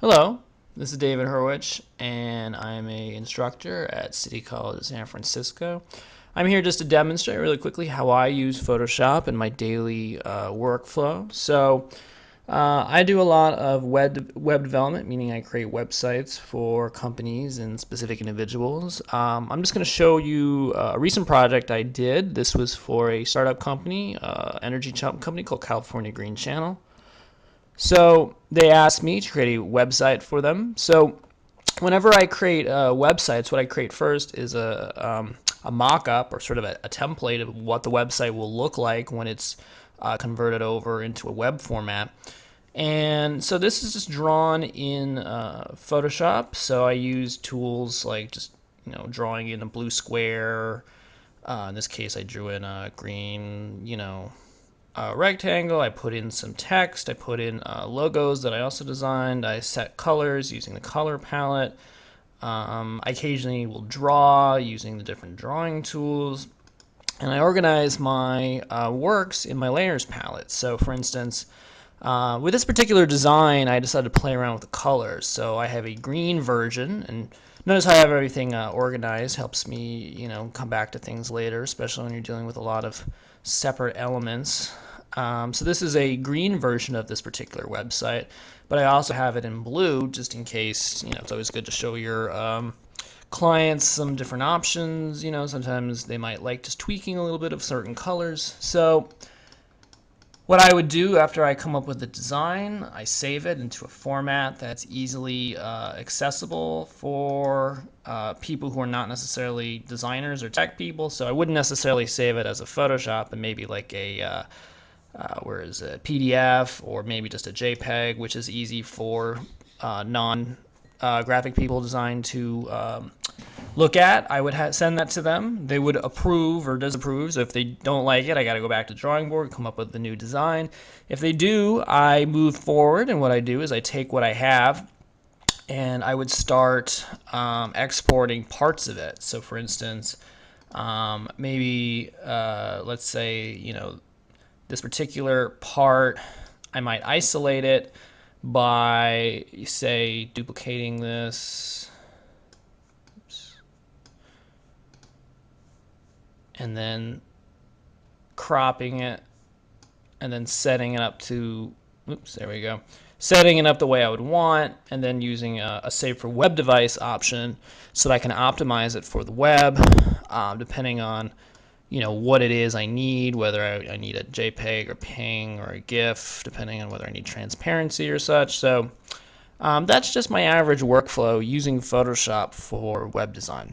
Hello, this is David Hurwich, and I'm a instructor at City College of San Francisco. I'm here just to demonstrate really quickly how I use Photoshop in my daily workflow. I do a lot of web development, meaning I create websites for companies and specific individuals. I'm just going to show you a recent project I did. This was for a startup company, energy company called California Green Channel. So they asked me to create a website for them. So whenever I create websites, what I create first is a mock-up or sort of a template of what the website will look like when it's converted over into a web format. And so this is just drawn in Photoshop. So I use tools like just drawing in a blue square. In this case, I drew in a green, rectangle. I put in some text. I put in logos that I also designed. I set colors using the color palette. I occasionally will draw using the different drawing tools. And I organize my works in my layers palette. So for instance, with this particular design, I decided to play around with the colors. So I have a green version, and notice how I have everything organized. Helps me, come back to things later, especially when you're dealing with a lot of separate elements. So this is a green version of this particular website, but I also have it in blue just in case. It's always good to show your clients some different options. Sometimes they might like just tweaking a little bit of certain colors. So what I would do after I come up with the design, I save it into a format that's easily accessible for people who are not necessarily designers or tech people. So I wouldn't necessarily save it as a Photoshop, and maybe like where is it, PDF, or maybe just a JPEG, which is easy for non graphic people designed to look at. I would send that to them. They would approve or disapprove. So if they don't like it, I got to go back to the drawing board, come up with the new design. If they do, I move forward, and what I do is I take what I have and I would start exporting parts of it. So for instance, maybe let's say this particular part, I might isolate it by, say, duplicating this. Oops. And then cropping it, and then setting it up to, oops, there we go, setting it up the way I would want, and then using a save for web device option so that I can optimize it for the web, depending on what it is I need, whether I need a JPEG or PNG or a GIF, depending on whether I need transparency or such. So that's just my average workflow using Photoshop for web design.